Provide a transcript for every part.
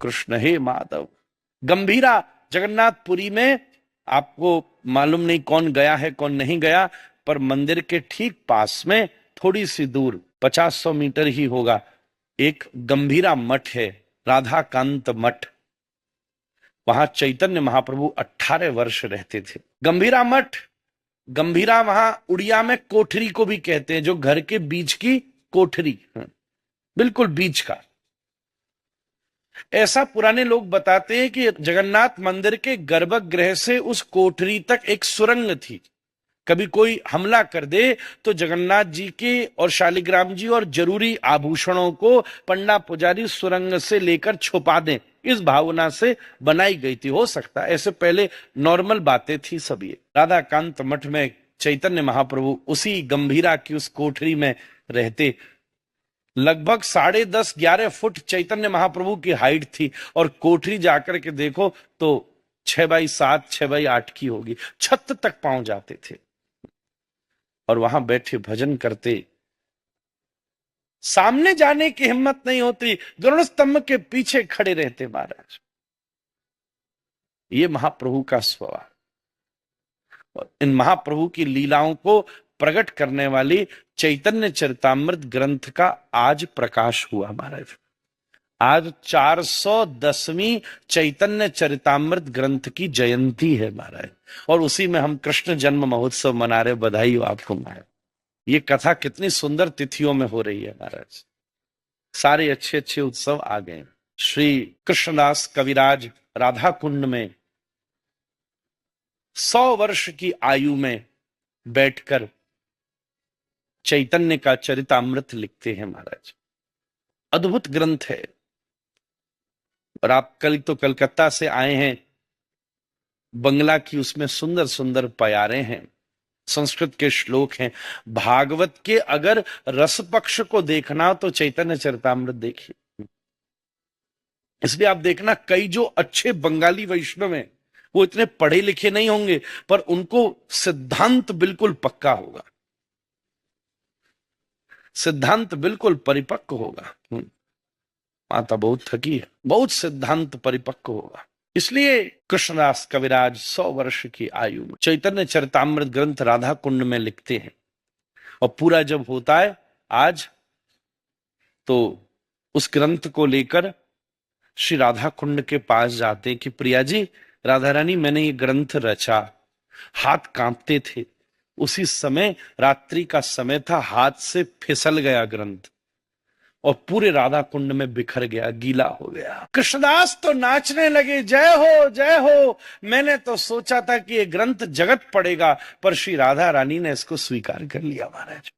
कृष्ण हे माधव। गंभीरा जगन्नाथपुरी में, आपको मालूम नहीं कौन गया है कौन नहीं गया, पर मंदिर के ठीक पास में थोड़ी सी दूर 50-100 मीटर ही होगा, एक गंभीरा मठ है, राधा कांत मठ। वहां चैतन्य महाप्रभु 18 वर्ष रहते थे। गंभीरा मठ, गंभीरा वहां उड़िया में कोठरी को भी कहते हैं, जो घर के बीच की कोठरी, बिल्कुल बीच का। ऐसा पुराने लोग बताते हैं कि जगन्नाथ मंदिर के गर्भगृह से उस कोठरी तक एक सुरंग थी। कभी कोई हमला कर दे तो जगन्नाथ जी के और शालिग्राम जी और जरूरी आभूषणों को पंडा पुजारी सुरंग से लेकर छुपा दें, इस भावना से बनाई गई थी। हो सकता है ऐसे पहले नॉर्मल बातें थी सब। ये राधा कांत मठ में चैतन्य महाप्रभु उसी गंभीरा की उस कोठरी में रहते। लगभग 10.5-11 फुट चैतन्य महाप्रभु की हाइट थी, और कोठरी जाकर के देखो तो 6x7 6x8 की होगी, छत तक पहुंच जाते थे और वहां बैठे भजन करते। सामने जाने की हिम्मत नहीं होती, गरुड़ स्तंभ के पीछे खड़े रहते महाराज। ये महाप्रभु का स्वभाव। और इन महाप्रभु की लीलाओं को प्रकट करने वाली चैतन्य चरितामृत ग्रंथ का आज प्रकाश हुआ महाराज। आज 410वीं चैतन्य चरितामृत ग्रंथ की जयंती है महाराज, और उसी में हम कृष्ण जन्म महोत्सव मना रहे। बधाई हो आपको महाराज। ये कथा कितनी सुंदर तिथियों में हो रही है महाराज, सारे अच्छे अच्छे उत्सव आ गए। श्री कृष्णदास कविराज राधा कुंड में 100 वर्ष की आयु में बैठकर चैतन्य का चरितामृत लिखते हैं महाराज। अद्भुत ग्रंथ है। और आप कल तो कलकत्ता से आए हैं, बंगला की उसमें सुंदर सुंदर प्यारे हैं, संस्कृत के श्लोक हैं। भागवत के अगर रस पक्ष को देखना तो चैतन्य चरितामृत देखिए। इसलिए आप देखना, कई जो अच्छे बंगाली वैष्णव हैं वो इतने पढ़े लिखे नहीं होंगे, पर उनको सिद्धांत बिल्कुल पक्का होगा, सिद्धांत बिल्कुल परिपक्व होगा। माता बहुत थकी है, बहुत सिद्धांत परिपक्व होगा। इसलिए कृष्णदास कविराज 100 वर्ष की आयु में चैतन्य चरितामृत ग्रंथ राधा कुंड में लिखते हैं। और पूरा जब होता है आज, तो उस ग्रंथ को लेकर श्री राधा कुंड के पास जाते कि प्रिया जी, राधा रानी, मैंने ये ग्रंथ रचा। हाथ कांपते थे। उसी समय रात्रि का समय था, हाथ से फिसल गया ग्रंथ और पूरे राधा कुंड में बिखर गया, गीला हो गया। कृष्णदास तो नाचने लगे, जय हो जय हो। मैंने तो सोचा था कि ये ग्रंथ जगत पड़ेगा, पर श्री राधा रानी ने इसको स्वीकार कर लिया महाराज।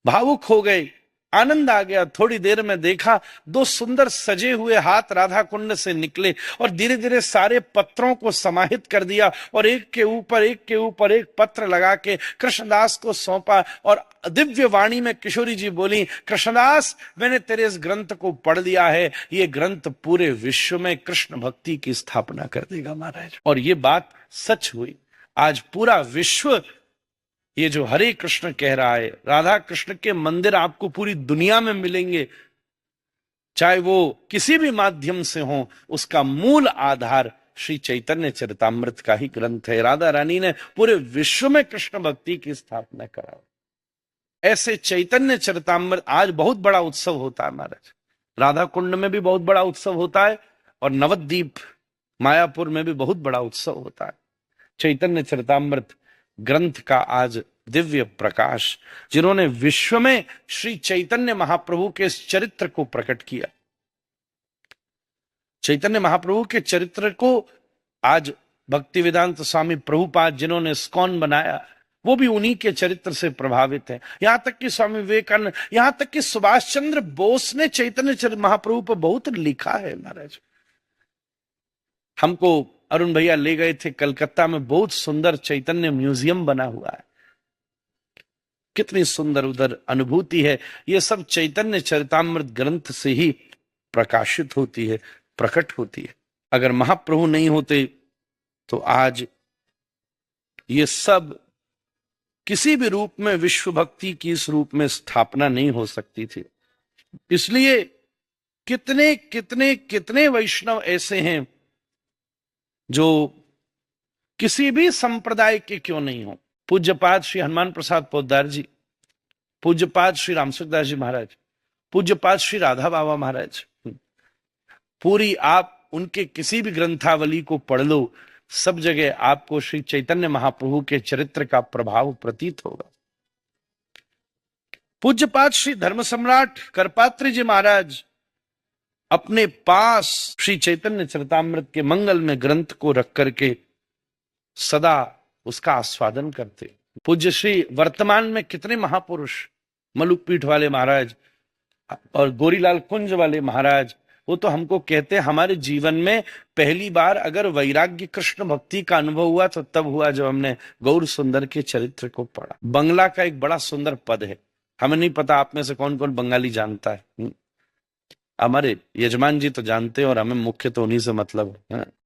भावुक हो गए, आनंद आ गया। थोड़ी देर में देखा 2 सुंदर सजे हुए हाथ राधा कुंड से निकले और धीरे धीरे सारे पत्रों को समाहित कर दिया और एक के ऊपर एक पत्र लगा के कृष्णदास को सौंपा। और दिव्य वाणी में किशोरी जी बोली, कृष्णदास, मैंने तेरे इस ग्रंथ को पढ़ लिया है, ये ग्रंथ पूरे विश्व में कृष्ण भक्ति की स्थापना कर देगा महाराज। और ये बात सच हुई। आज पूरा विश्व ये जो हरे कृष्ण कह रहा है, राधा कृष्ण के मंदिर आपको पूरी दुनिया में मिलेंगे, चाहे वो किसी भी माध्यम से हो, उसका मूल आधार श्री चैतन्य चरितामृत का ही ग्रंथ है। राधा रानी ने पूरे विश्व में कृष्ण भक्ति की स्थापना करा। ऐसे चैतन्य चरितामृत आज बहुत बड़ा उत्सव होता है महाराज। राधा कुंड में भी बहुत बड़ा उत्सव होता है और नवद्वीप मायापुर में भी बहुत बड़ा उत्सव होता है। चैतन्य चरितामृत ग्रंथ का आज दिव्य प्रकाश, जिन्होंने विश्व में श्री चैतन्य महाप्रभु के इस चरित्र को प्रकट किया। चैतन्य महाप्रभु के चरित्र को आज भक्तिवेदांत स्वामी प्रभुपाद जिन्होंने इस्कॉन बनाया, वो भी उन्हीं के चरित्र से प्रभावित है। यहां तक कि स्वामी विवेकानंद, यहां तक कि सुभाष चंद्र बोस ने चैतन्य महाप्रभु पर बहुत लिखा है महाराज। हमको अरुण भैया ले गए थे कलकत्ता में, बहुत सुंदर चैतन्य म्यूजियम बना हुआ है। कितनी सुंदर उधर अनुभूति है। ये सब चैतन्य चरितामृत ग्रंथ से ही प्रकाशित होती है, प्रकट होती है। अगर महाप्रभु नहीं होते तो आज ये सब किसी भी रूप में विश्व भक्ति की इस रूप में स्थापना नहीं हो सकती थी। इसलिए कितने कितने कितने वैष्णव ऐसे हैं जो किसी भी संप्रदाय के क्यों नहीं हो। पूज्यपाद श्री हनुमान प्रसाद पोद्दार जी, पूज्यपाद श्री रामसुखदास जी महाराज, पूज्यपाद श्री राधा बाबा महाराज, पूरी आप उनके किसी भी ग्रंथावली को पढ़ लो, सब जगह आपको श्री चैतन्य महाप्रभु के चरित्र का प्रभाव प्रतीत होगा। पूज्यपाद श्री धर्म सम्राट करपात्री जी महाराज अपने पास श्री चैतन्य चरितामृत के मंगल में ग्रंथ को रख करके सदा उसका आस्वादन करते। पूज्य श्री वर्तमान में कितने महापुरुष, मलुक पीठ वाले महाराज और गोरीलाल कुंज वाले महाराज, वो तो हमको कहते हैं हमारे जीवन में पहली बार अगर वैराग्य कृष्ण भक्ति का अनुभव हुआ तो तब हुआ जब हमने गौर सुंदर के चरित्र को पढ़ा। बंगला का एक बड़ा सुंदर पद है, हमें नहीं पता आप में से कौन कौन बंगाली जानता है। हमारे यजमान जी तो जानते हैं और हमें मुख्य तो उन्हीं से मतलब है।